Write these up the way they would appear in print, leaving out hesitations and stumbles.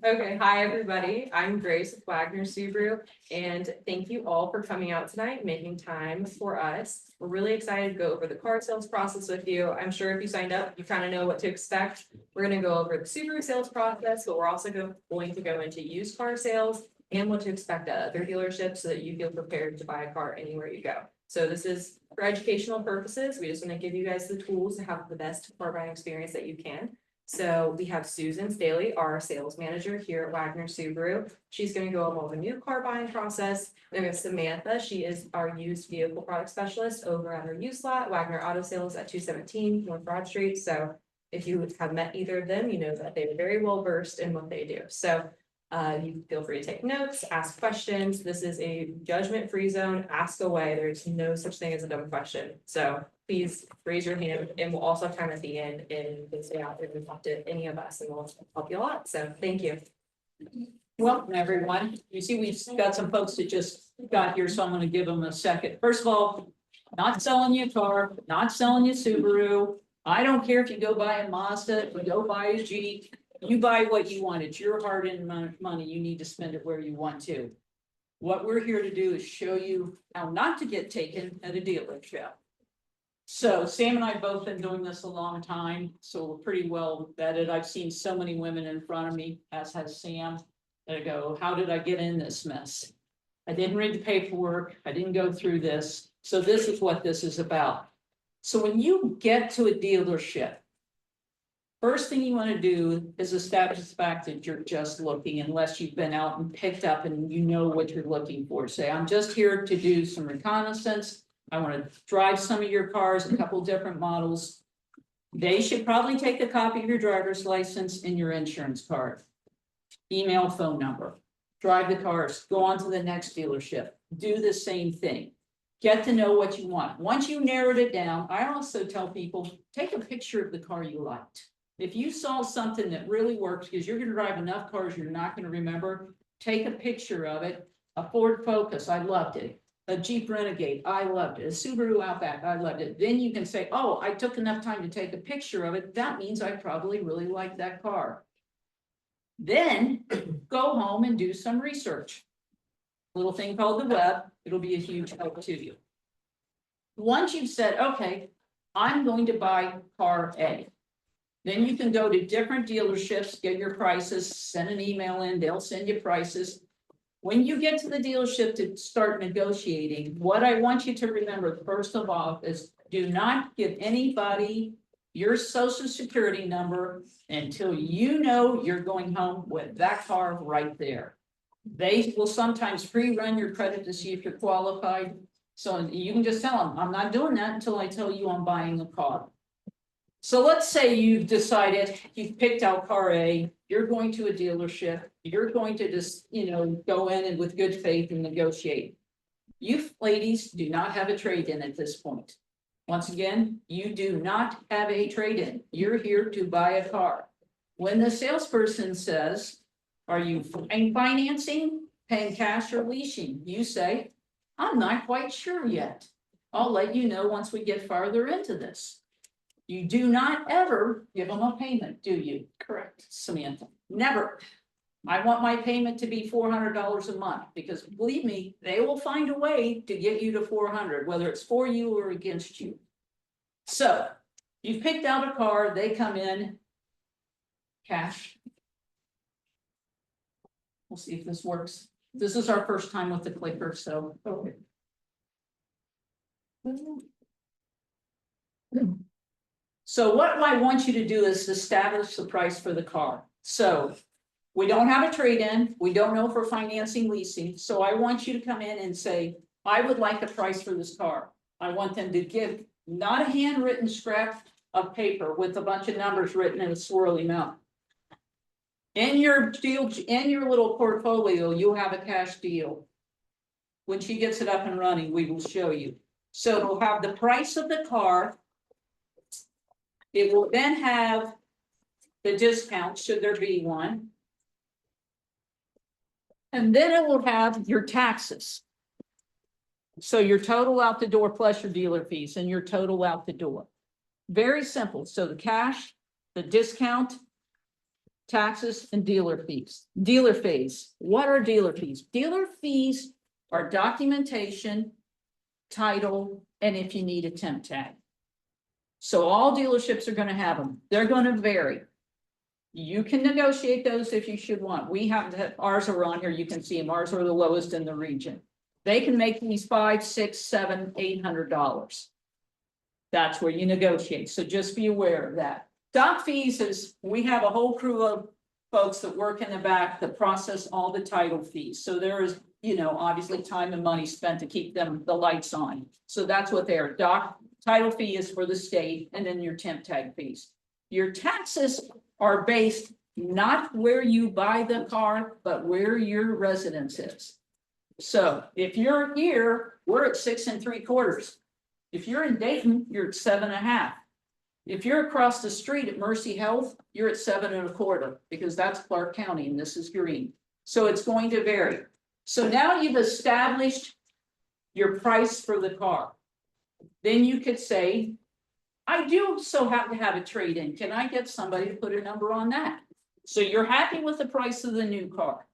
Okay, hi everybody. I'm Grace with Wagner Subaru, and thank you all for coming out tonight, making time for us. We're really excited to go over the car sales process with you. I'm sure if you signed up, you kind of know what to expect. We're going to go over the Subaru sales process, but we're also going to go into used car sales and what to expect at other dealerships so that you feel prepared to buy a car anywhere you go. So this is for educational purposes. We just want to give you guys the tools to have the best car buying experience that you can. So we have Staley, our sales manager here at Wagner Subaru. She's going to go over the new car buying process. We have Samantha. She is our used vehicle product specialist over at our used lot, Wagner Auto Sales at 217 North Broad Street. So if you have met either of them, you know that they're very well versed in what they do. So you feel free to take notes, ask questions. This is a judgment-free zone. Ask away. There's no such thing as a dumb question. So please raise your hand, and we'll also have time at the end and you can stay out if you talk to any of us, and we'll help you a lot. So thank you. Welcome, everyone. You see, we've got some folks that just got here, so I'm going to give them a second. First of all, not selling you a car, not selling you a Subaru. I don't care if you go buy a Mazda, if you go buy a Jeep. You buy what you want. It's your hard-earned money. You need to spend it where you want to. What we're here to do is show you how not to get taken at a dealership. So Sam and I have both been doing this a long time, so we're pretty well vetted. I've seen so many women in front of me, as has Sam, that go, how did I get in this mess? I didn't read the paperwork. I didn't go through this. So this is what this is about. So when you get to a dealership, first thing you want to do is establish the fact that you're just looking, unless you've been out and picked up and you know what you're looking for. Say, I'm just here to do some reconnaissance. I want to drive some of your cars, a couple different models. They should probably take a copy of your driver's license and your insurance card. Email, phone number. Drive the cars, go on to the next dealership. Do the same thing. Get to know what you want. Once you narrowed it down, I also tell people, take a picture of the car you liked. If you saw something that really works, because you're going to drive enough cars you're not going to remember, take a picture of it. A Ford Focus, I loved it. A Jeep Renegade, I loved it. A Subaru Outback, I loved it. Then you can say, oh, I took enough time to take a picture of it. That means I probably really like that car. Then go home and do some research. Little thing called the web. It'll be a huge help to you. Once you've said, okay, I'm going to buy car A. Then you can go to different dealerships, get your prices, send an email in, they'll send you prices. When you get to the dealership to start negotiating, what I want you to remember, first of all, is do not give anybody your social security number until you know you're going home with that car right there. They will sometimes pre-run your credit to see if you're qualified. So you can just tell them, I'm not doing that until I tell you I'm buying a car. So let's say you've decided you've picked out car A, you're going to a dealership, you're going to just, go in and with good faith and negotiate. You ladies do not have a trade-in at this point. Once again, you do not have a trade-in. You're here to buy a car. When the salesperson says, are you financing, paying cash or leasing? You say, I'm not quite sure yet. I'll let you know once we get farther into this. You do not ever give them a payment, do you? Correct, Samantha. Never. I want my payment to be $400 a month, because believe me, they will find a way to get you to $400, whether it's for you or against you. So you've picked out a car, they come in, cash. We'll see if this works. This is our first time with the clicker, so okay. So what I want you to do is establish the price for the car. So we don't have a trade-in. We don't know if we're financing, leasing. So I want you to come in and say, I would like a price for this car. I want them to give not a handwritten scrap of paper with a bunch of numbers written in a swirly mouth. In your deal, in your little portfolio, you'll have a cash deal. When she gets it up and running, we will show you. So it'll have the price of the car. It will then have the discount, should there be one. And then it will have your taxes. So your total out the door plus your dealer fees and your total out the door. Very simple. So the cash, the discount, taxes, and dealer fees. Dealer fees. What are dealer fees? Dealer fees are documentation, title, and if you need a temp tag. So all dealerships are gonna have them. They're gonna vary. You can negotiate those if you should want. We have to, ours are on here, you can see them. Ours are the lowest in the region. They can make these $500, $600, $700, $800. That's where you negotiate. So just be aware of that. Doc fees is, we have a whole crew of folks that work in the back that process all the title fees. So there is, you know, obviously time and money spent to keep them, the lights on. So that's what they're. Doc title fee is for the state, and then your temp tag fees. Your taxes are based not where you buy the car, but where your residence is. So if you're here, we're at 6 3/4. If you're in Dayton, you're at 7.5. If you're across the street at Mercy Health, you're at 7 1/4, because that's Clark County and this is Green. So it's going to vary. So now you've established your price for the car. Then you could say, I do so happen to have a trade-in. Can I get somebody to put a number on that? So you're happy with the price of the new car.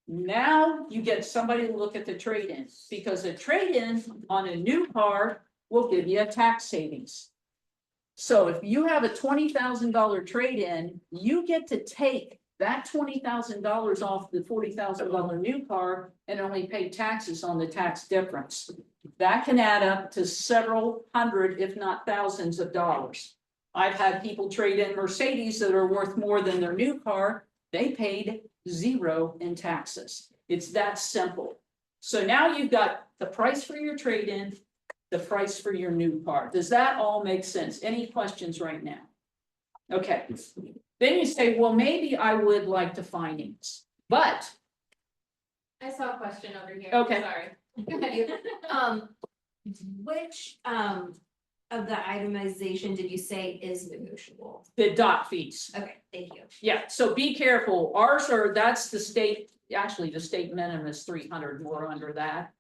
Now you get somebody to look at the trade-in, because a trade-in on a new car will give you a tax savings. So if you have a $20,000 trade-in, you get to take that $20,000 off the $40,000 new car and only pay taxes on the tax difference. That can add up to several hundred, if not thousands of dollars. I've had people trade in Mercedes that are worth more than their new car. They paid zero in taxes. It's that simple. So now you've got the price for your trade-in, the price for your new car. Does that all make sense? Any questions right now? Okay. Then you say, well, maybe I would like to finance, but. I saw a question over here. Okay. Sorry. Which of the itemization did you say is negotiable? The doc fees. Okay, thank you. Yeah, so be careful. Ours are, that's the state, actually the state minimum is 300, more under that.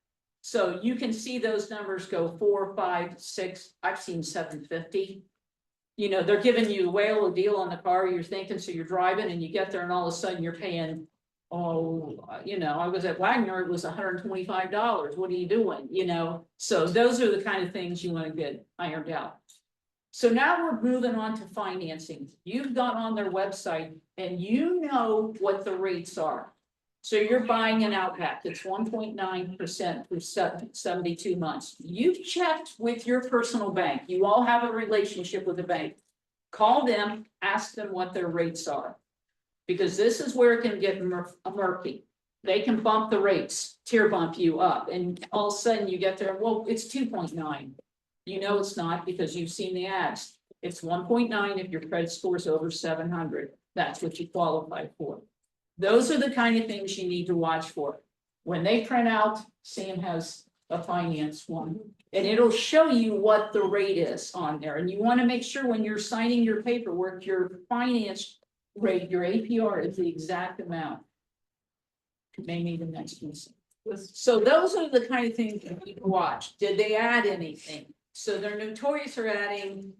So you can see those numbers go 4, 5, 6, I've seen 750. You know, they're giving you a whale of a deal on the car, you're thinking, so you're driving and you get there and all of a sudden you're paying, oh, you know, I was at Wagner, it was $125. What are you doing? You know, so those are the kind of things you want to get ironed out. So now we're moving on to financing. You've gone on their website and you know what the rates are. So you're buying an Outback that's 1.9% for 72 months. You've checked with your personal bank. You all have a relationship with the bank. Call them, ask them what their rates are. Because this is where it can get murky. They can bump the rates, tier bump you up, and all of a sudden you get there, well, it's 2.9. You know it's not, because you've seen the ads. It's 1.9 if your credit score is over 700. That's what you qualify for. Those are the kind of things you need to watch for. When they print out, Sam has a finance one, and it'll show you what the rate is on there. And you want to make sure when you're signing your paperwork, your finance rate, your APR is the exact amount. Maybe the next one. So those are the kind of things you need to watch. Did they add anything? So they're notorious for adding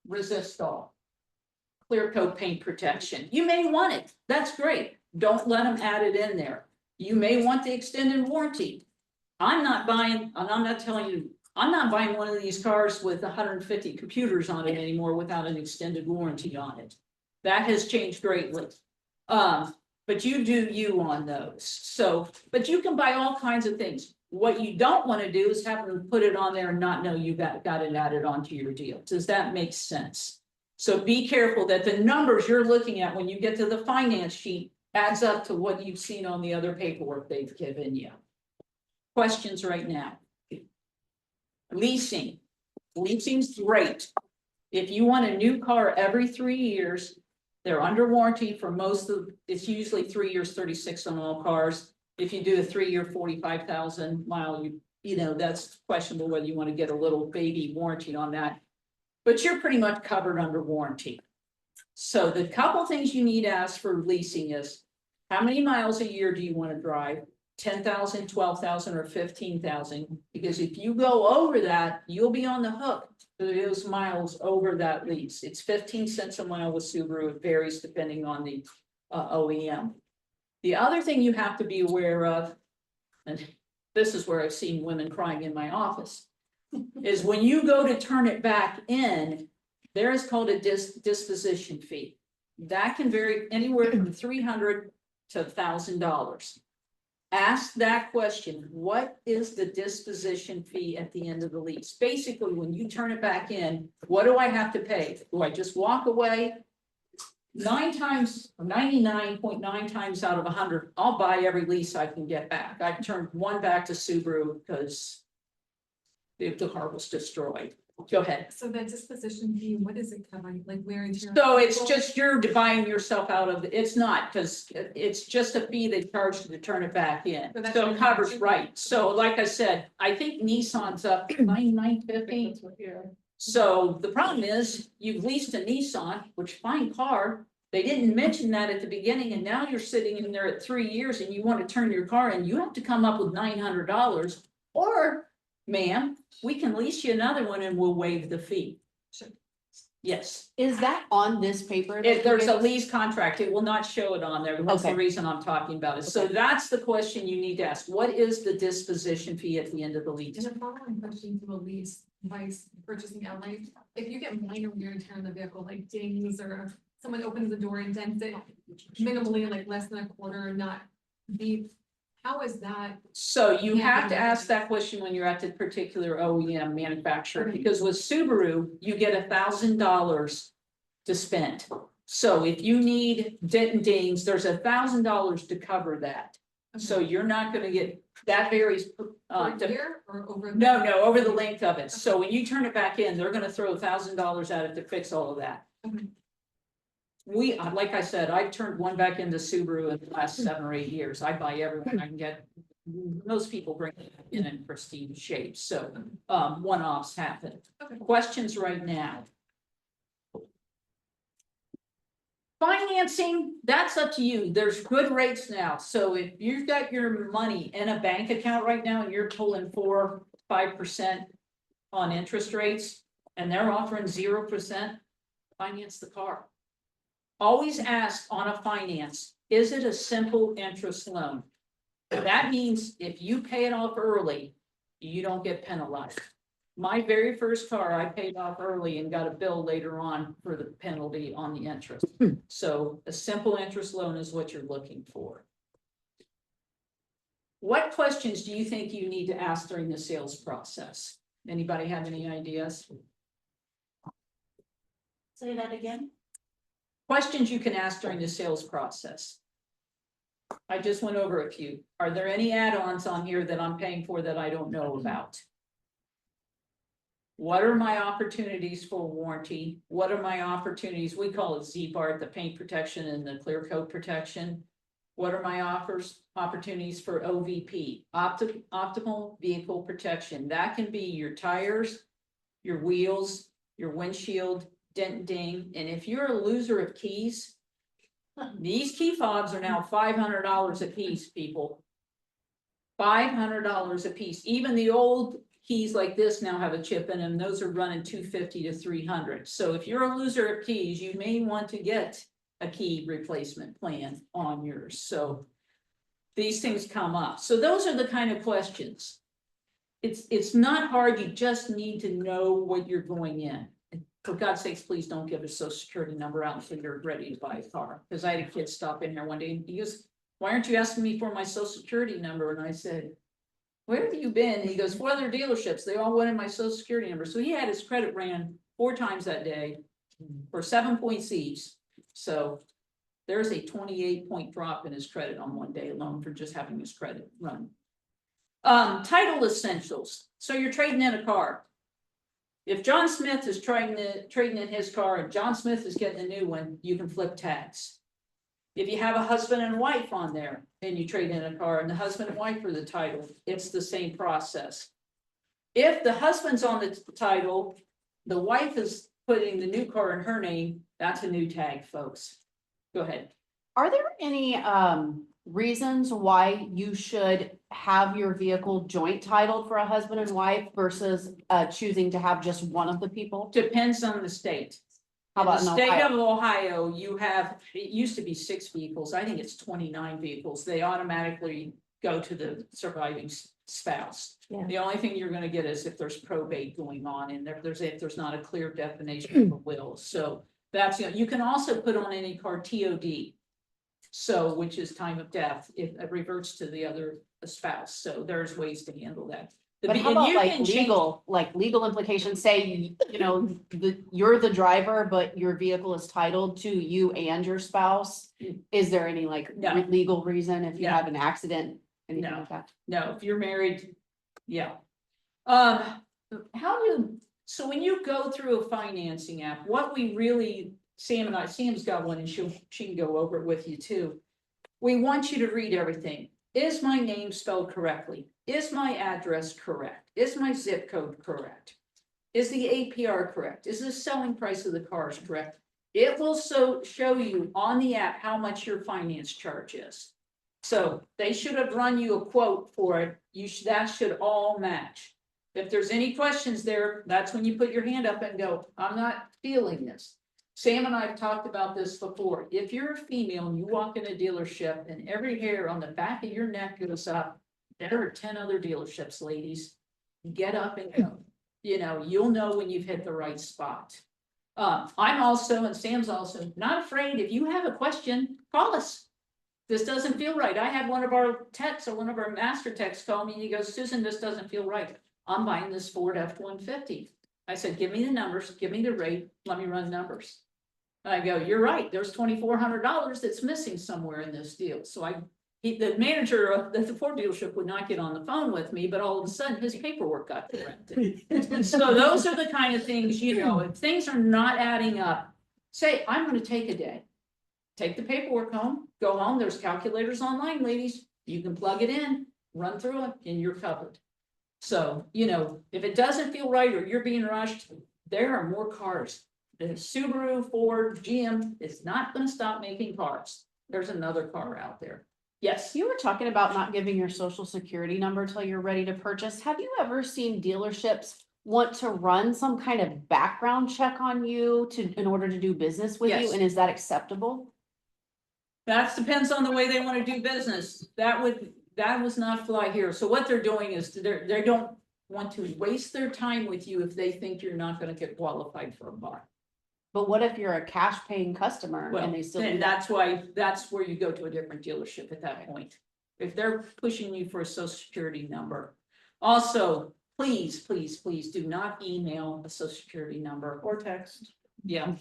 resistol, clear coat paint protection. You may want it. That's great. Don't let them add it in there. You may want the extended warranty. I'm not buying, and I'm not telling you, I'm not buying one of these cars with 150 computers on it anymore without an extended warranty on it. That has changed greatly. But you do you on those. So, but you can buy all kinds of things. What you don't want to do is have them put it on there and not know you got it added onto your deal. Does that make sense? So be careful that the numbers you're looking at when you get to the finance sheet adds up to what you've seen on the other paperwork they've given you. Questions right now? Leasing. Leasing's great. If you want a new car every 3 years, they're under warranty for most of, it's usually 3 years, 36 on all cars. If you do a 3-year, 45,000 mile, you know, that's questionable whether you want to get a little baby warranty on that. But you're pretty much covered under warranty. So the couple things you need to ask for leasing is, how many miles a year do you want to drive? 10,000, 12,000, or 15,000, because if you go over that, you'll be on the hook for those miles over that lease. It's 15 cents a mile with Subaru. It varies depending on the OEM. The other thing you have to be aware of, and this is where I've seen women crying in my office, is when you go to turn it back in, there is called a disposition fee. That can vary anywhere from $300 to $1,000. Ask that question, what is the disposition fee at the end of the lease? Basically, when you turn it back in, what do I have to pay? Do I just walk away? 9 times, 99.9 times out of 100, I'll buy every lease I can get back. I've turned one back to Subaru because the car was destroyed. Go ahead. So that disposition fee, what is it covering, like wear and tear? So it's just you're buying yourself out of it. It's not, because it's just a fee they charge to turn it back in. So that's So it what covers, you're- right. So like I said, I think Nissan's up 99.50. So the problem is you've leased a Nissan, which fine car. They didn't mention that at the beginning, and now you're sitting in there at 3 years and you want to turn your car in, you have to come up with $900. Or, ma'am, we can lease you another one and we'll waive the fee. Sure. Yes. Is that on this paper? that If you there's gave a us? lease contract, it will not show it on there. That's the Okay. reason I'm talking about it. So Okay. that's the question you need to ask. What is the disposition fee at the end of the lease? And a following question to a lease, vice purchasing outright, if you get minor wear and tear in the vehicle, like dings or someone opens the door and dents it minimally, like less than a quarter, not deep, how is that? So you Yeah, have to yeah. ask that question when you're at the particular OEM manufacturer, Okay. because with Subaru, you get $1,000 to spend. So if you need dent and dings, there's $1,000 to cover that. So you're not gonna get, that varies. For to- a year or over? No, over the length of it. So when you turn it back in, they're gonna throw $1,000 at it to fix all of that. Okay. We, like I said, I've turned one back into Subaru in the last 7 or 8 years. I buy everyone I can get. Most people bring it in pristine shape, so one-offs happen. Okay. Questions right now? Financing, that's up to you. There's good rates now. So if you've got your money in a bank account right now and you're pulling 4-5% on interest rates and they're offering 0%, finance the car. Always ask on a finance, is it a simple interest loan? That means if you pay it off early, you don't get penalized. My very first car, I paid off early and got a bill later on for the penalty on the interest. So a simple interest loan is what you're looking for. What questions do you think you need to ask during the sales process? Anybody have any ideas? Say that again? Questions you can ask during the sales process. I just went over a few. Are there any add-ons on here that I'm paying for that I don't know about? What are my opportunities for warranty? What are my opportunities? We call it Z-Bar, the paint protection and the clear coat protection. What are my opportunities for OVP, optimal vehicle protection? That can be your tires, your wheels, your windshield, dent and ding. And if you're a loser of keys, these key fobs are now $500 a piece, people. $500 a piece. Even the old keys like this now have a chip in them. Those are running $250 to $300. So if you're a loser of keys, you may want to get a key replacement plan on yours. So these things come up. So those are the kind of questions. It's not hard. You just need to know what you're going in. For God's sakes, please don't give a social security number out until you're ready to buy a car. Because I had a kid stop in here one day and he goes, "Why aren't you asking me for my social security number?" And I said, "Where have you been?" And he goes, "4 other dealerships. They all wanted my social security number." So he had his credit ran 4 times that day for 7 points each. So there's a 28-point drop in his credit on one day alone for just having his credit run. Title essentials. So you're trading in a car. If John Smith is trading in his car and John Smith is getting a new one, you can flip tags. If you have a husband and wife on there and you trade in a car and the husband and wife are the title, it's the same process. If the husband's on the title, the wife is putting the new car in her name, that's a new tag, folks. Go ahead. Are there any reasons why you should have your vehicle joint titled for a husband and wife versus choosing to have just one of the people? Depends on the state. How In the about in state Ohio? of Ohio, you have, it used to be 6 vehicles, I think it's 29 vehicles, they automatically go to the surviving spouse. Yeah. The only thing you're gonna get is if there's probate going on, and if there's not a clear definition of a will, so that's, you can also put on any car TOD. So, which is time of death, if it reverts to the other spouse, so there's ways to handle that. But how And about you like can change- legal implications, say, you're the driver, but your vehicle is titled to you and your spouse? Is there any like No. legal reason if you No. have an accident, anything No. like that? No, if you're married, yeah. So when you go through a financing app, what we really, Sam's got one and she can go over it with you too. We want you to read everything. Is my name spelled correctly? Is my address correct? Is my zip code correct? Is the APR correct? Is the selling price of the cars correct? It will show you on the app how much your finance charge is. So they should have run you a quote for it. That should all match. If there's any questions there, that's when you put your hand up and go, I'm not feeling this. Sam and I have talked about this before. If you're a female and you walk in a dealership and every hair on the back of your neck goes up, there are 10 other dealerships, ladies. Get up and go. You'll know when you've hit the right spot. I'm also, and Sam's also, not afraid. If you have a question, call us. This doesn't feel right. I had one of our techs or one of our master techs call me and he goes, Susan, this doesn't feel right. I'm buying this Ford F-150. I said, give me the numbers, give me the rate, let me run numbers. And I go, you're right, there's $2,400 that's missing somewhere in this deal. So the manager of the Ford dealership would not get on the phone with me, but all of a sudden his paperwork got corrected. So those are the kind of things, if things are not adding up, say, I'm gonna take a day. Take the paperwork home, go home, there's calculators online, ladies. You can plug it in, run through it, and you're covered. So, if it doesn't feel right or you're being rushed, there are more cars. The Subaru, Ford, GM is not gonna stop making cars. There's another car out there. Yes, You were talking about not giving your social security number till you're ready to purchase. Have you ever seen dealerships want to run some kind of background check on you in order to do business with you? Yes. And is that acceptable? that depends on the way they wanna do business. That was not fly here. So what they're doing is they don't want to waste their time with you if they think you're not gonna get qualified for a car. But what if you're a cash paying customer Well, and they still? then do that? that's where you go to a different dealership at that point. If they're pushing you for a social security number. Also, please do not email a social security number. Or text. Yeah.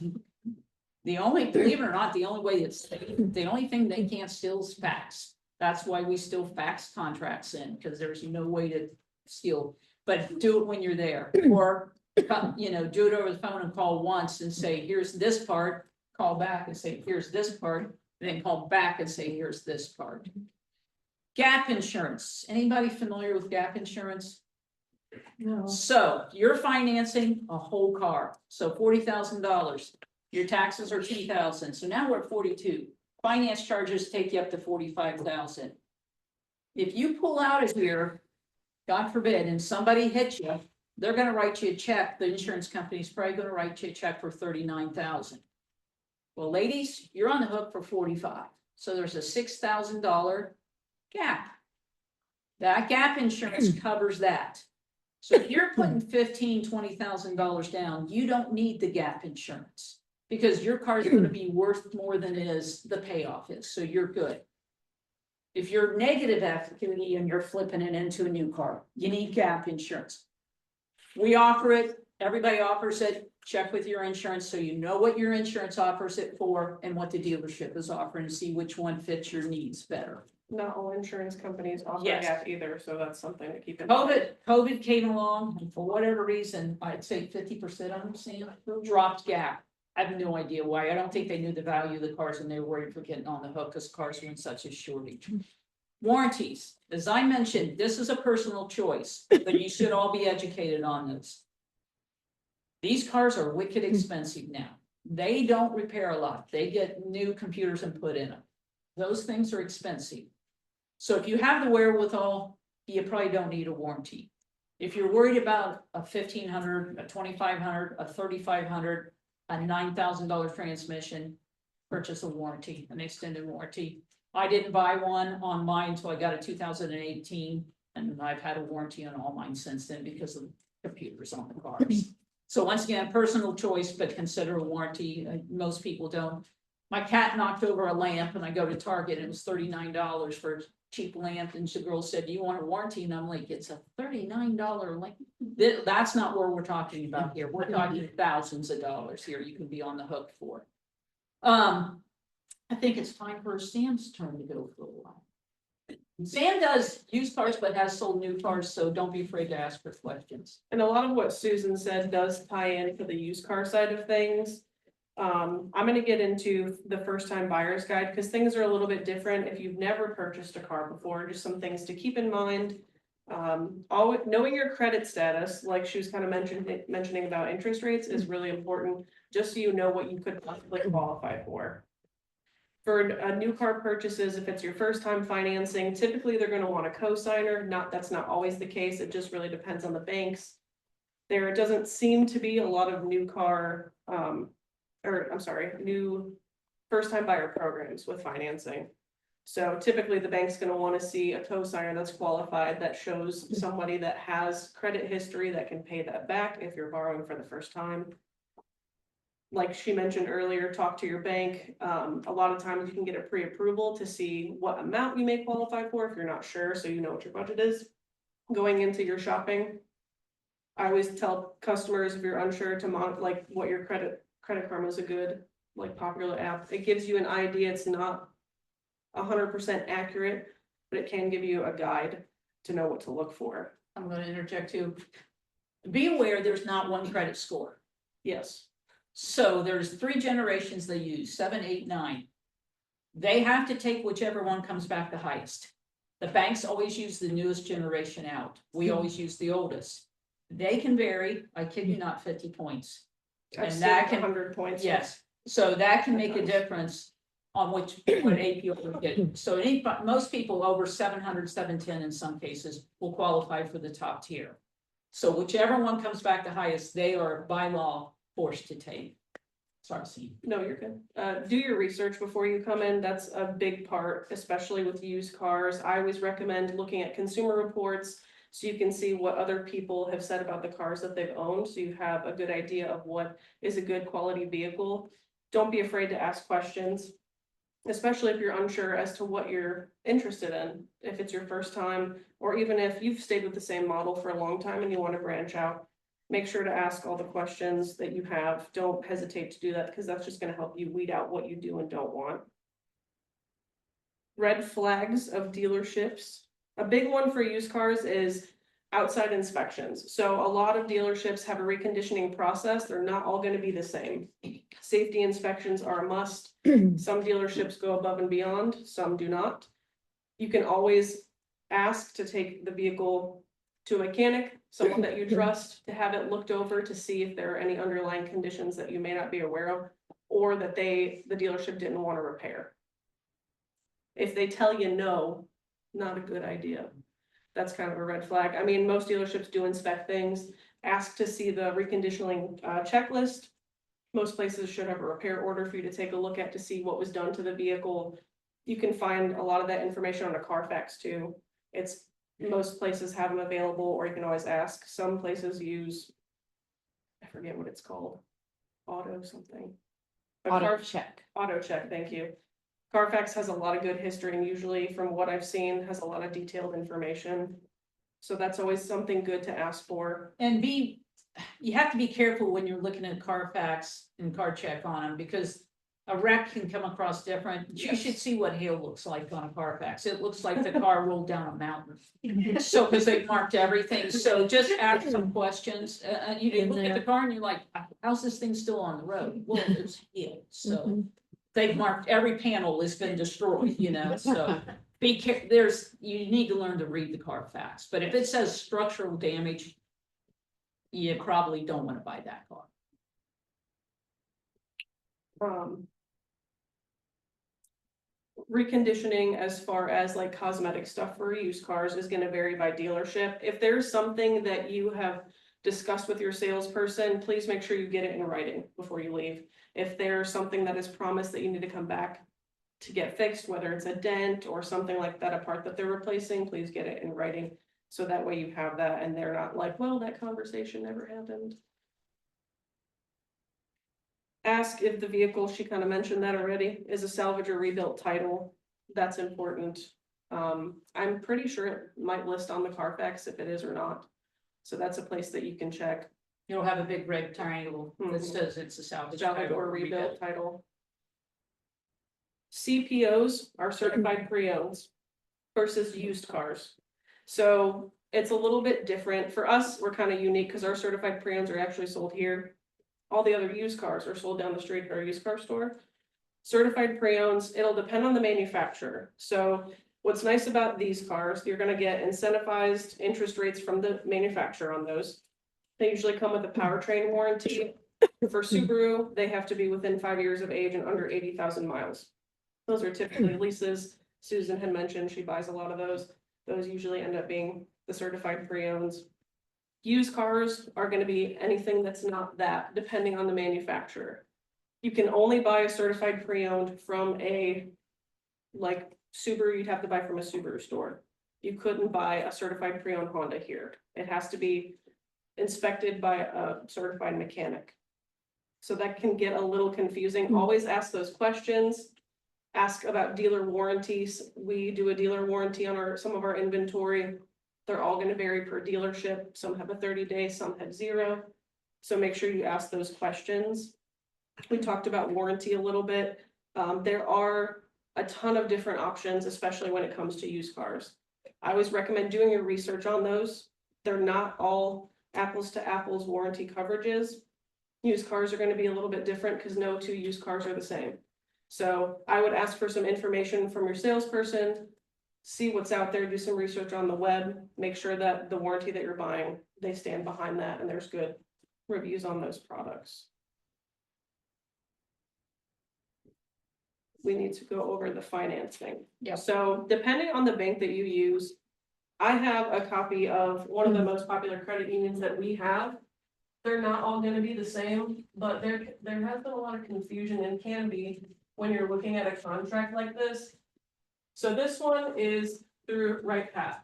Believe it or not, the only way the only thing they can't steal is fax. That's why we still fax contracts in, because there's no way to steal, but do it when you're there, or do it over the phone and call once and say, here's this part, call back and say, here's this part, and then call back and say, here's this part. Gap insurance. Anybody familiar with gap insurance? No. So you're financing a whole car, so $40,000. Your taxes are $2,000, so now we're at 42. Finance charges take you up to 45,000. If you pull out of here, God forbid, and somebody hits you, they're gonna write you a check. The insurance company's probably gonna write you a check for 39,000. Well, ladies, you're on the hook for 45. So there's a $6,000 gap. That gap insurance covers that. So if you're putting $15,000-$20,000 down, you don't need the gap insurance because your car is going to be worth more than it is the payoff is. So you're good. If you're negative equity and you're flipping it into a new car, you need gap insurance. We offer it. Everybody offers it. Check with your insurance so you know what your insurance offers it for and what the dealership is offering to see which one fits your needs better. Not all insurance companies offer Yes. gap either, so that's something to keep in mind. COVID came along, and for whatever reason, I'd say 50% of them, Sam, dropped gap. I have no idea why. I don't think they knew the value of the cars and they were worried for getting on the hook because cars were in such a shortage. Warranties, as I mentioned, this is a personal choice, but you should all be educated on this. These cars are wicked expensive now. They don't repair a lot. They get new computers and put in them. Those things are expensive. So if you have the wherewithal, you probably don't need a warranty. If you're worried about a $1,500, a $2,500, a $3,500, a $9,000 transmission, purchase a warranty, an extended warranty. I didn't buy one on mine until I got a 2018, and I've had a warranty on all mine since then because of computers on the cars. So once again, personal choice, but consider a warranty. Most people don't. My cat knocked over a lamp and I go to Target and it was $39 for a cheap lamp. And the girl said, "Do you want a warranty?" And I'm like, "It's a $39 lamp." That's not what we're talking about here. We're talking thousands of dollars here you can be on the hook for. I think it's time for Sam's turn to go for a while. Sam does used cars, but has sold new cars, so don't be afraid to ask her questions. And a lot of what Susan said does tie in for the used car side of things. I'm gonna get into the first time buyer's guide, because things are a little bit different if you've never purchased a car before, just some things to keep in mind. Always knowing your credit status, like she was kind of mentioning about interest rates, is really important, just so you know what you could possibly qualify for. For new car purchases, if it's your first time financing, typically they're gonna want a co-signer. That's not always the case. It just really depends on the banks. There doesn't seem to be a lot of new first time buyer programs with financing. So typically the bank's gonna wanna see a co-signer that's qualified, that shows somebody that has credit history that can pay that back if you're borrowing for the first time. Like she mentioned earlier, talk to your bank. A lot of times you can get a pre-approval to see what amount you may qualify for if you're not sure, so you know what your budget is going into your shopping. I always tell customers, if you're unsure, to like what your Credit Karma is a good, like, popular app. It gives you an idea. It's not 100% accurate, but it can give you a guide to know what to look for. I'm gonna interject too. Be aware there's not one credit score. Yes. So there's 3 generations they use, 7, 8, 9. They have to take whichever one comes back the highest. The banks always use the newest generation out. We always use the oldest. They can vary, I kid you not, 50 points. I've And seen that can, 100 points. yes, so that can make a difference on what APR we're getting. So most people over 700, 710 in some cases will qualify for the top tier. So whichever one comes back the highest, they are by law forced to take. Sorry, Steve. No, you're good. Do your research before you come in. That's a big part, especially with used cars. I always recommend looking at consumer reports so you can see what other people have said about the cars that they've owned, so you have a good idea of what is a good quality vehicle. Don't be afraid to ask questions, especially if you're unsure as to what you're interested in. If it's your first time, or even if you've stayed with the same model for a long time and you want to branch out, make sure to ask all the questions that you have. Don't hesitate to do that, because that's just going to help you weed out what you do and don't want. Red flags of dealerships. A big one for used cars is outside inspections. So a lot of dealerships have a reconditioning process. They're not all going to be the same. Safety inspections are a must. Some dealerships go above and beyond, some do not. You can always ask to take the vehicle to a mechanic, someone that you trust, to have it looked over to see if there are any underlying conditions that you may not be aware of, or that the dealership didn't want to repair. If they tell you no, not a good idea. That's kind of a red flag. I mean, most dealerships do inspect things. Ask to see the reconditioning checklist. Most places should have a repair order for you to take a look at to see what was done to the vehicle. You can find a lot of that information on a Carfax too. Most places have them available, or you can always ask. Some places use, I forget what it's called, auto something. Auto check. Auto check, thank you. Carfax has a lot of good history, and usually, from what I've seen, has a lot of detailed information. So that's always something good to ask for. And you have to be careful when you're looking at Carfax and car check on them, because a wreck can come across different. You should see what hail looks like on a Carfax. It looks like the car rolled down a mountain. So, because they've marked everything, so just ask some questions. You look at the car and you're like, how's this thing still on the road? Well, it's hail, so they've marked every panel has been destroyed, so be careful. You need to learn to read the Carfax, but if it says structural damage, you probably don't want to buy that car. reconditioning as far as like cosmetic stuff for used cars is gonna vary by dealership. If there's something that you have discussed with your salesperson, please make sure you get it in writing before you leave. If there's something that is promised that you need to come back to get fixed, whether it's a dent or something like that, a part that they're replacing, please get it in writing. So that way you have that and they're not like, well, that conversation never happened. Ask if the vehicle, she kind of mentioned that already, is a salvage or rebuilt title. That's important. I'm pretty sure it might list on the Carfax if it is or not. So that's a place that you can check. You'll have a big red triangle that Mhm. says it's a salvage. Salvage title or rebuilt title. CPOs are certified pre-owns versus used cars. So it's a little bit different. For us, we're kind of unique because our certified pre-owns are actually sold here. All the other used cars are sold down the street at our used car store. Certified pre-owns, it'll depend on the manufacturer. So what's nice about these cars, you're gonna get incentivized interest rates from the manufacturer on those. They usually come with a powertrain warranty. For Subaru, they have to be within 5 years of age and under 80,000 miles. Those are typically leases. Susan had mentioned she buys a lot of those. Those usually end up being the certified pre-owns. Used cars are gonna be anything that's not that, depending on the manufacturer. You can only buy a certified pre-owned from a, like Subaru, you'd have to buy from a Subaru store. You couldn't buy a certified pre-owned Honda here. It has to be inspected by a certified mechanic. So that can get a little confusing. Always ask those questions. Ask about dealer warranties. We do a dealer warranty on some of our inventory. They're all gonna vary per dealership. Some have a 30-day, some have 0. So make sure you ask those questions. We talked about warranty a little bit. There are a ton of different options, especially when it comes to used cars. I always recommend doing your research on those. They're not all apples to apples warranty coverages. Used cars are gonna be a little bit different because no two used cars are the same. So I would ask for some information from your salesperson, see what's out there, do some research on the web, make sure that the warranty that you're buying, they stand behind that and there's good reviews on those products. We need to go over the financing. Yeah. So depending on the bank that you use, I have a copy of one of the most popular credit unions that we have. They're not all gonna be the same, but there has been a lot of confusion and can be when you're looking at a contract like this. So this one is through Right Path.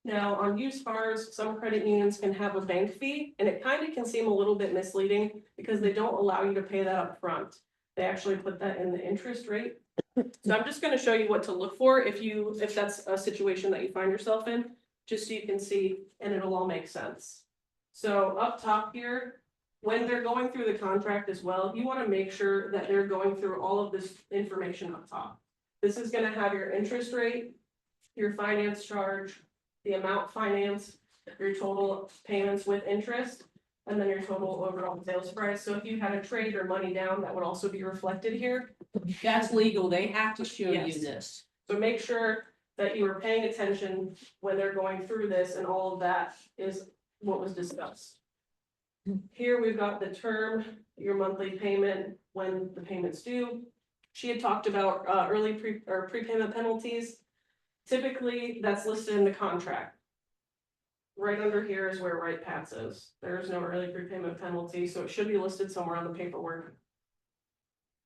Now, on used cars, some credit unions can have a bank fee, and it kind of can seem a little bit misleading because they don't allow you to pay that up front. They actually put that in the interest rate. So I'm just gonna show you what to look for if that's a situation that you find yourself in, just so you can see, and it'll all make sense. So up top here, when they're going through the contract as well, you wanna make sure that they're going through all of this information up top. This is gonna have your interest rate, your finance charge, the amount financed, your total payments with interest, and then your total overall sales price. So if you had a trade or money down, that would also be reflected here. That's legal. They have to show you Yes. this. So make sure that you are paying attention when they're going through this, and all of that is what was discussed. Here we've got the term, your monthly payment, when the payment's due. She had talked about early prepayment penalties. Typically, that's listed in the contract. Right under here is where Right Path is. There's no early prepayment penalty, so it should be listed somewhere on the paperwork.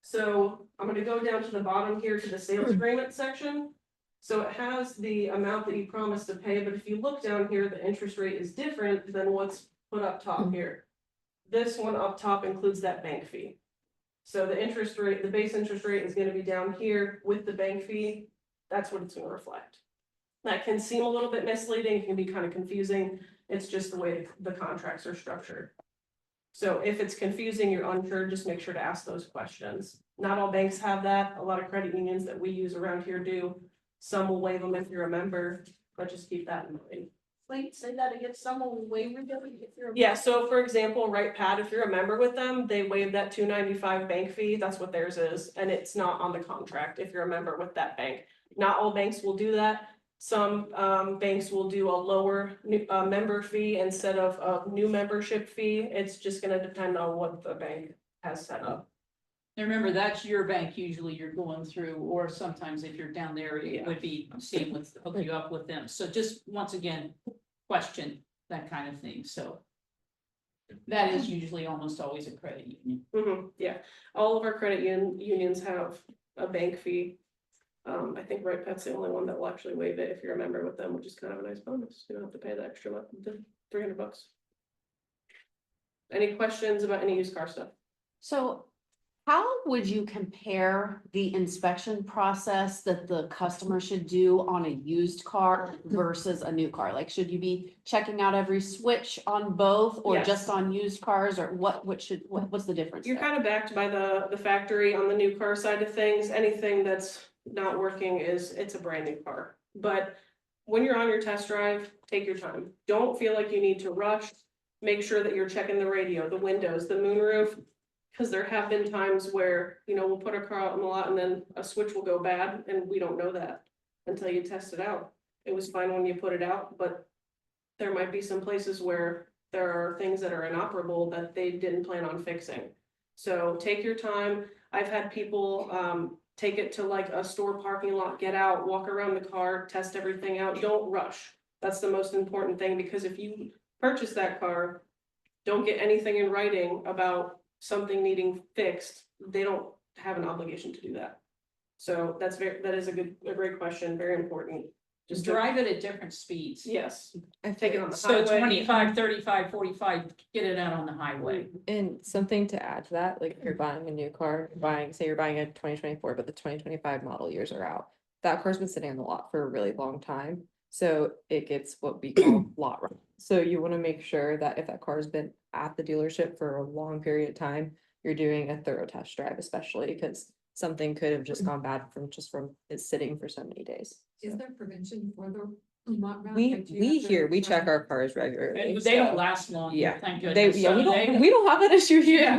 So I'm gonna go down to the bottom here to the sales agreement section. So it has the amount that you promised to pay, but if you look down here, the interest rate is different than what's put up top here. This one up top includes that bank fee. So the interest rate, the base interest rate is gonna be down here with the bank fee. That's what it's gonna reflect. That can seem a little bit misleading, it can be kind of confusing. It's just the way the contracts are structured. So if it's confusing, you're unsure, just make sure to ask those questions. Not all banks have that. A lot of credit unions that we use around here do. Some will waive them if you're a member, but just keep that in mind. Wait, say that again. Someone will waive it if you're. Yeah, so for example, Right Pad, if you're a member with them, they waive that $295 bank fee, that's what theirs is, and it's not on the contract if you're a member with that bank. Not all banks will do that. Some banks will do a lower member fee instead of a new membership fee. It's just gonna depend on what the bank has set up. And remember, that's your bank usually you're going through, or sometimes if you're down there, it would be same with, hook you up with them. So just once again, question that kind of thing, so. That is usually almost always a credit union. Yeah, all of our credit unions have a bank fee. I think Right Pet's the only one that will actually waive it if you're a member with them, which is kind of a nice bonus. You don't have to pay the extra month, the $300. Any questions about any used car stuff? So how would you compare the inspection process that the customer should do on a used car versus a new car? Like, should you be checking out every switch on both or Yes. just on used cars, or what's the difference? You're there? kind of backed by the factory on the new car side of things. Anything that's not working it's a brand new car. But when you're on your test drive, take your time. Don't feel like you need to rush. Make sure that you're checking the radio, the windows, the moonroof. Because there have been times where, we'll put a car out on the lot and then a switch will go bad and we don't know that until you test it out. It was fine when you put it out, but there might be some places where there are things that are inoperable that they didn't plan on fixing. So take your time. I've had people take it to like a store parking lot, get out, walk around the car, test everything out. Don't rush. That's the most important thing, because if you purchase that car, don't get anything in writing about something needing fixed, they don't have an obligation to do that. So that is a great question, very important. Just drive it at different speeds. Yes, I take it on the So highway. 25, 35, 45, get it out on the highway. And something to add to that, like if you're buying a new car, say you're buying a 2024, but the 2025 model years are out. That car's been sitting on the lot for a really long time. So it gets what we call lot run. So you want to make sure that if that car's been at the dealership for a long period of time, you're doing a thorough test drive, especially because something could have just gone bad from it sitting for so many days. Is there prevention for the lot run? We Like, do you have to check run- our cars regularly. And they don't so- last long, Yeah. thank They, goodness. yeah, So we don't have that issue here.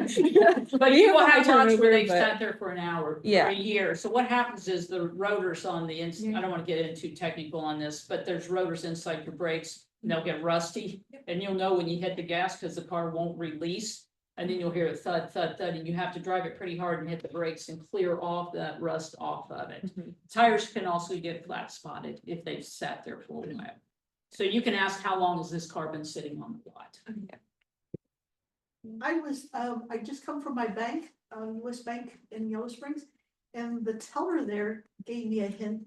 But We you have will a high have lots where turnover, they've but- sat there for an hour, or Yeah. a year. So what happens is the rotors on the inside, Yeah. I don't wanna get into technical on this, but there's rotors inside your brakes. And they'll get rusty, and you'll know when you hit the gas, cause the car won't release. And then you'll hear a thud, thud, thud, and you have to drive it pretty hard and hit the brakes and clear off that rust off of it. Mhm. Tires can also get flat spotted if they've sat there for a while. So you can ask, how long has this car been sitting on the lot? I just come from my bank, US Bank in Yellow Springs, and the teller there gave me a hint.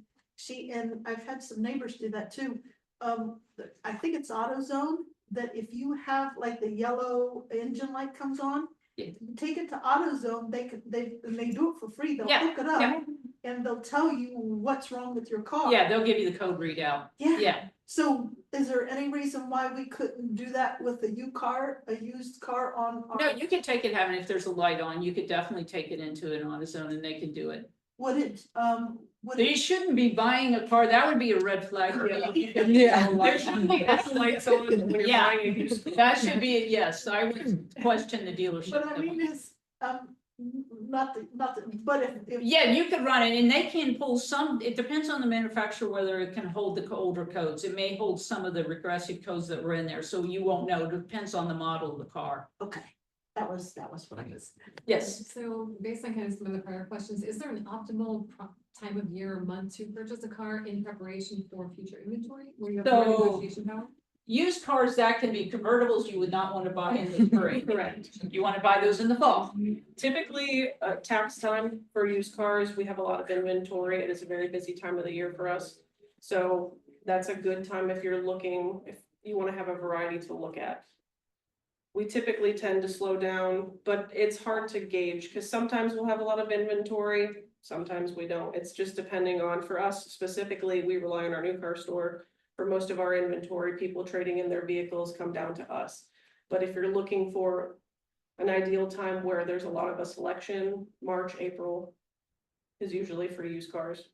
And I've had some neighbors do that too. I think it's AutoZone, that if you have like the yellow engine light comes on, Yeah. take it to AutoZone, they do it for free, they'll Yeah, hook it yeah. up. And they'll tell you what's wrong with your car. Yeah, they'll give you the code readout, yeah. So is there any reason why we couldn't do that with a used car on? No, you can take it, having, if there's a light on, you could definitely take it into an AutoZone and they can do it. Would it, So you shouldn't be buying a car, that would be a red flag. for me. Yeah. There should be lights on when you're Yeah. buying a used car. That should be, a yes, I would question the dealership. But I mean, it's, but if. Yeah, you could run it, and they can pull some, it depends on the manufacturer whether it can hold the older codes. It may hold some of the regressive codes that were in there, so you won't know, it depends on the model of the car. Okay, that was what I was. Yes, So based on kind of some of the prior questions, is there an optimal time of year or month to purchase a car in preparation for future inventory? Where you have more So- negotiation power? used cars that can be convertibles, you would not want to buy in the spring. Correct. You want to buy those in the fall. Typically, tax time for used cars, we have a lot of inventory. It is a very busy time of the year for us. So that's a good time if you want to have a variety to look at. We typically tend to slow down, but it's hard to gauge because sometimes we'll have a lot of inventory, sometimes we don't. It's just depending on, for us specifically, we rely on our new car store. For most of our inventory, people trading in their vehicles come down to us. But if you're looking for an ideal time where there's a lot of a selection, March, April is usually for used cars.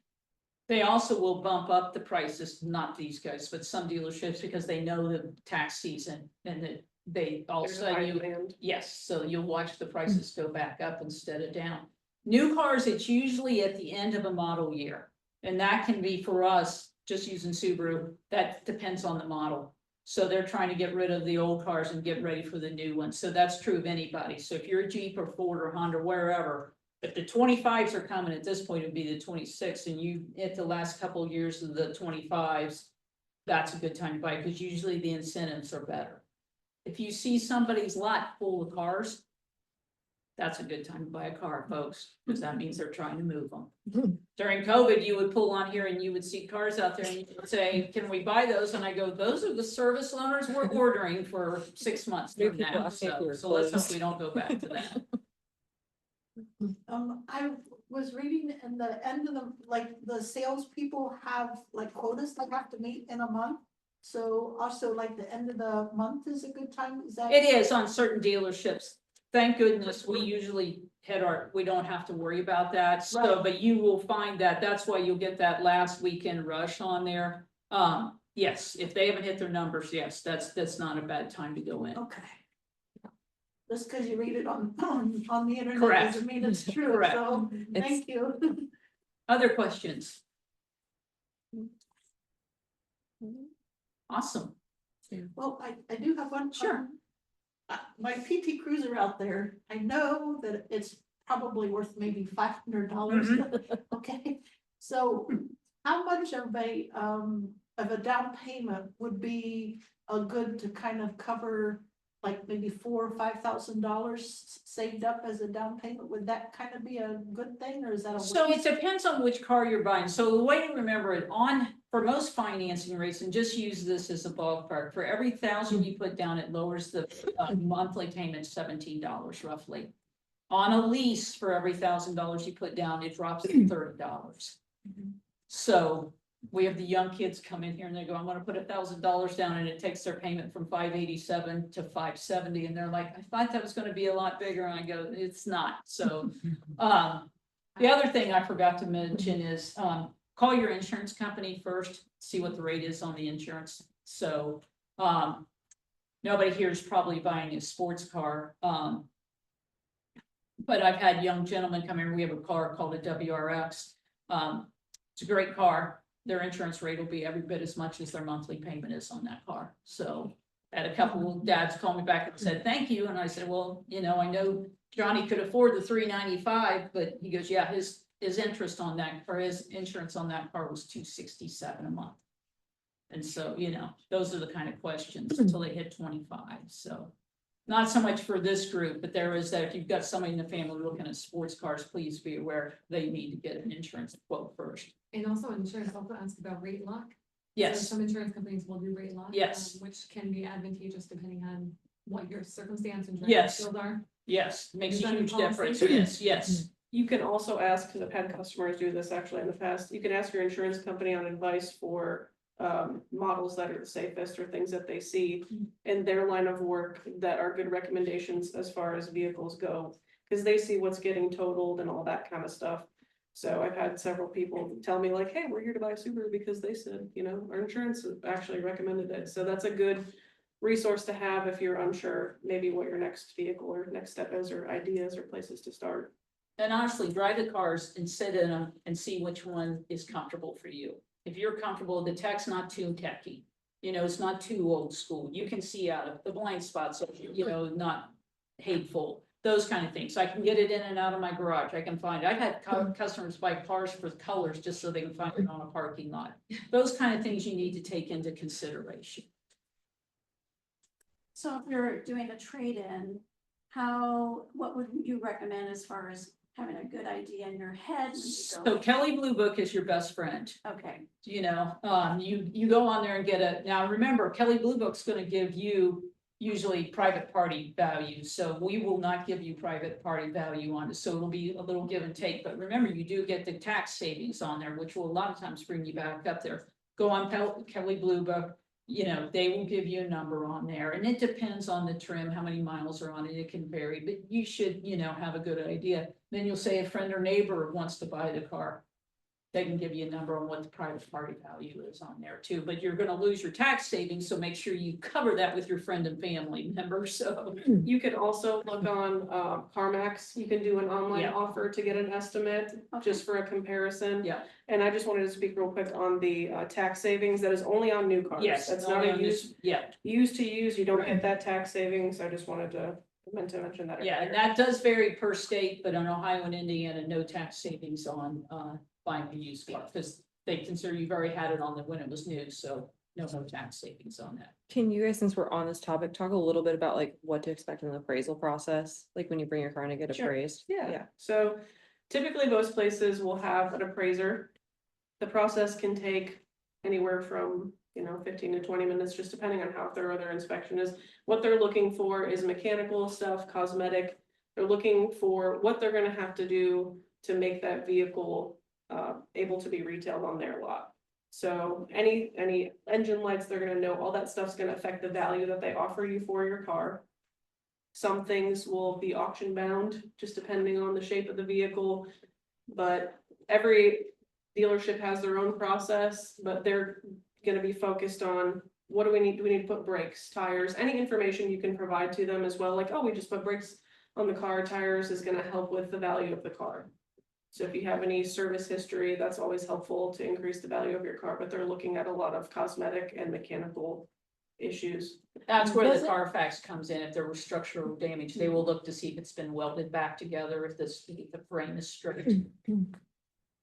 They also will bump up the prices, not these guys, but some dealerships, because they know the tax season and that they There's a also high you. demand. Yes, so you'll watch the prices go back up instead of down. New cars, it's usually at the end of a model year. And that can be for us, just using Subaru, that depends on the model. So they're trying to get rid of the old cars and get ready for the new ones. So that's true of anybody. So if you're a Jeep or Ford or Honda, wherever, If the 25s are coming, at this point, it'd be the 26th, and you, at the last couple of years of the 25s. That's a good time to buy, because usually the incentives are better. If you see somebody's lot full of cars. That's a good time to buy a car, folks, because that means they're trying to move them. During COVID, you would pull on here and you would see cars out there and you would say, can we buy those? And I go, those are the service loaners we're ordering for 6 months from now. So let's hope we don't go back to that. I was reading in the end of the, like, the salespeople have like quotas they have to meet in a month. So also like the end of the month is a good time, is that? It is on certain dealerships. Thank goodness, we usually we don't have to worry about that, so, Right. but you will find that, that's why you'll get that last weekend rush on there. Yes, if they haven't hit their numbers, yes, that's not a bad time to go in. Okay. Just because you read it on the internet Correct. doesn't mean it's true, Correct. so thank you. Other questions? Awesome. Well, I do have one. Sure. My PT Cruiser out there, I know that it's probably worth maybe $500. Okay, so how much of a down payment would be a good to kind of cover like maybe $4,000 or $5,000 saved up as a down payment? Would that kind of be a good thing, or is that a? So it depends on which car you're buying. So the way to remember it, for most financing rates, and just use this as a ballpark, for every 1,000 you put down, it lowers the monthly payment $17 roughly. On a lease, for every $1,000 you put down, it drops to $30. So we have the young kids come in here and they go, I'm gonna put $1,000 down, and it takes their payment from $587 to $570, and they're like, I thought that was gonna be a lot bigger, and I go, it's not. So the other thing I forgot to mention is call your insurance company first, see what the rate is on the insurance. So nobody here is probably buying a sports car. But I've had young gentlemen come in. We have a car called a WRX. It's a great car. Their insurance rate will be every bit as much as their monthly payment is on that car. So I had a couple of dads call me back and said, thank you. And I said, well, I know Johnny could afford the $395, but he goes, yeah, his interest on that, or his insurance on that car was $267 a month. And so, those are the kind of questions until they hit 25. So not so much for this group, but there is that if you've got somebody in the family looking at sports cars, please be aware they need to get an insurance quote first. And also insurance also asks about rate lock. So Yes, some insurance companies will do rate lock. Yes. Which can be advantageous depending on what your circumstance and Yes. driving skills are. yes, makes Is a that a huge policy? difference. Yes, yes. You can also ask, because I've had customers do this actually in the past, you can ask your insurance company on advice for models that are the safest or things that they see in their line of work that are good recommendations as far as vehicles go, because they see what's getting totaled and all that kind of stuff. So I've had several people tell me like, hey, we're here to buy a Subaru because they said, our insurance actually recommended it. So that's a good resource to have if you're unsure maybe what your next vehicle or next step is, or ideas or places to start. And honestly, drive the cars and sit in them and see which one is comfortable for you. If you're comfortable, the tech's not too techy, it's not too old school. You can see out of the blind spots, not hateful, those kind of things. I can get it in and out of my garage. I can find, I've had customers buy cars for colors just so they can find it on a parking lot. Those kind of things you need to take into consideration. So if you're doing a trade-in, what would you recommend as far as having a good idea in your head? So Kelly Blue Book is your best friend. Okay, You go on there and now remember, Kelly Blue Book's gonna give you usually private party value. So we will not give you private party value on it. So it'll be a little give and take, but remember, you do get the tax savings on there, which will a lot of times bring you back up there. Go on Kelly Blue Book. They will give you a number on there, and it depends on the trim, how many miles are on it. It can vary, but you should, have a good idea. Then you'll say a friend or neighbor wants to buy the car. They can give you a number on what the private party value is on there too, but you're gonna lose your tax savings, so make sure you cover that with your friend and family members, so. You can also look on CarMax. You can do an online Yeah. offer to get an estimate, just for a comparison. Yeah. And I just wanted to speak real quick on the tax savings. That is only on new cars. Yes, That's not a yeah, used to use. You don't get that tax savings. I just wanted to I meant to mention that. Yeah, and earlier. that does vary per state, but in Ohio and Indiana, no tax savings on buying a used car, because they consider you've already had it on the when it was new, so no tax savings on that. Can you guys, since we're on this topic, talk a little bit about like what to expect in the appraisal process? Like when you bring your car in to get Sure. appraised? Yeah, so typically most places will have an appraiser. The process can take anywhere from, 15 to 20 minutes, just depending on how thorough their inspection is. What they're looking for is mechanical stuff, cosmetic. They're looking for what they're gonna have to do to make that vehicle able to be retailed on their lot. So any engine lights, they're gonna know all that stuff's gonna affect the value that they offer you for your car. Some things will be auction bound, just depending on the shape of the vehicle. But every dealership has their own process, but they're gonna be focused on what do we need to put brakes, tires, any information you can provide to them as well, like, oh, we just put brakes on the car, tires is gonna help with the value of the car. So if you have any service history, that's always helpful to increase the value of your car, but they're looking at a lot of cosmetic and mechanical issues. That's where Does the it- Carfax comes in. If there was structural damage, they will look to see if it's been welded back together, if the frame is straight.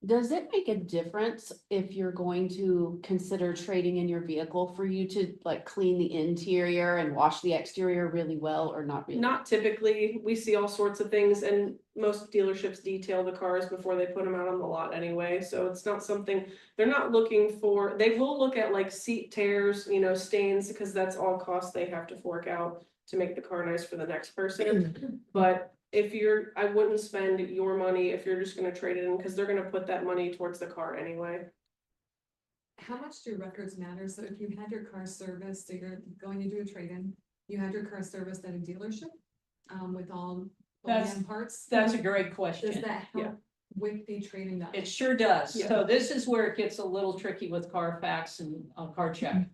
Does it make a difference if you're going to consider trading in your vehicle for you to like clean the interior and wash the exterior really well or not really? Not typically, we see all sorts of things and most dealerships detail the cars before they put them out on the lot anyway, so it's not something. They're not looking for, they will look at like seat tears, stains, because that's all costs they have to fork out to make the car nice for the next person. But I wouldn't spend your money if you're just gonna trade it in, because they're gonna put that money towards the car anyway. How much do records matter? So if you had your car serviced, so you're going to do a trade-in, you had your car serviced at a dealership, with all That's- OEM parts. That's a great Does question. that Yeah. help with the trading that? It sure does. Yeah. So this is where it gets a little tricky with Carfax and car check.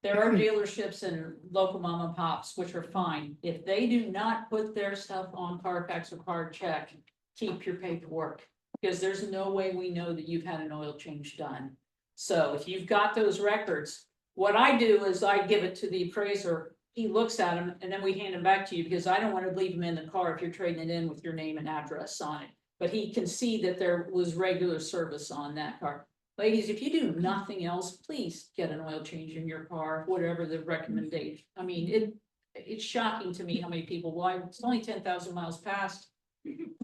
There are dealerships and local mom and pops, which are fine. If they do not put their stuff on Carfax or car check, keep your paperwork. Because there's no way we know that you've had an oil change done. So if you've got those records, what I do is I give it to the appraiser. He looks at them and then we hand them back to you, because I don't want to leave them in the car if you're trading it in with your name and address on it. But he can see that there was regular service on that car. Ladies, if you do nothing else, please get an oil change in your car, whatever the recommendation. I mean, it's shocking to me how many people, well, it's only 10,000 miles past.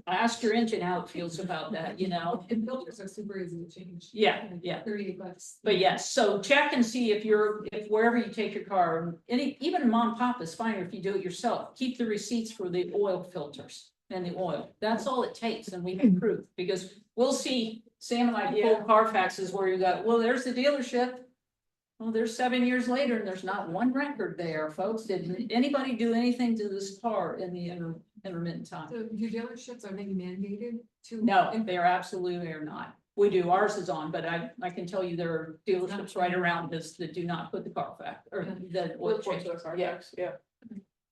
Ask your engine how it feels about that, And filters are super easy to change. Yeah, yeah. $38. But yes, so check and see if wherever you take your car, even mom and pop is fine if you do it yourself. Keep the receipts for the oil filters and the oil. That's all it takes, and we can prove, because we'll see Sam and I pull Yeah. Carfaxes where you got, well, there's the dealership. Well, there's 7 years later and there's not one record there, folks. Did anybody do anything to this car in the intermittent time? So your dealerships, are they mandated to? No, they are absolutely are not. We do, ours is on, but I can tell you there are dealerships right around us that do not put the Carfax or the oil change. Yeah. Yeah.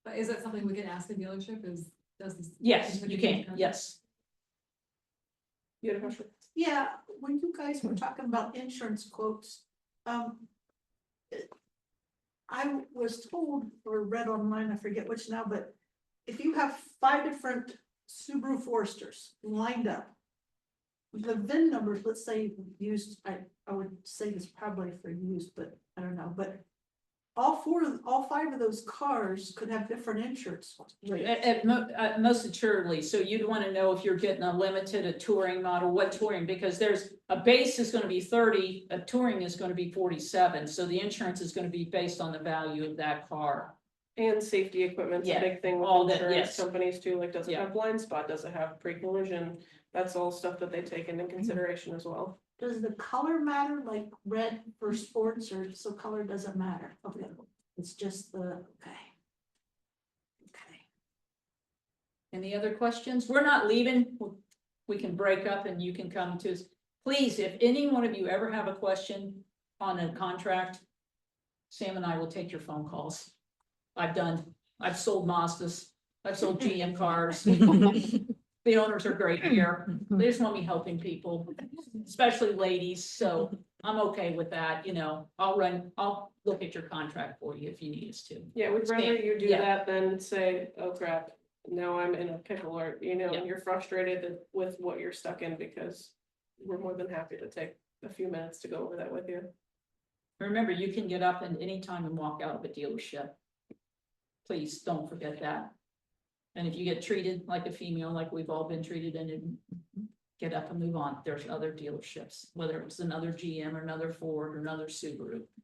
But is that something we can ask the dealership does this? Yes, you can, yes. You had a question? Yeah, when you guys were talking about insurance quotes, I was told or read online, I forget which now, but if you have 5 different Subaru Foresters lined up, the VIN numbers, let's say used, I would say it's probably for used, but I don't know, but all 5 of those cars could have different insurance rates. Most assuredly, so you'd want to know if you're getting a limited, a touring model, what touring, because there's a base is going to be 30, a touring is going to be 47, so the insurance is going to be based on the value of that car. And safety equipment's a Yeah, big thing with all that, insurance yes. companies too, like does it Yeah. have blind spot, does it have pre-collision? That's all stuff that they take into consideration as well. Does the color matter, like red for sports, or so color doesn't matter? Okay, it's just the, okay. Any other questions? We're not leaving. We can break up and you can come to us. Please, if any one of you ever have a question on a contract, Sam and I will take your phone calls. I've sold Mazdas, I've sold GM cars. The owners are great here. They just want me helping people, especially ladies, so I'm okay with that, you know, I'll look at your contract for you if you need us to. Yeah, we'd rather you do Yeah. that than say, oh crap, now I'm in a pickle, or, you know, Yeah. you're frustrated with what you're stuck in, because we're more than happy to take a few minutes to go over that with you. Remember, you can get up and anytime and walk out of a dealership. Please don't forget that. And if you get treated like a female, like we've all been treated, and then get up and move on. There's other dealerships, whether it's another GM or another Ford or another Subaru.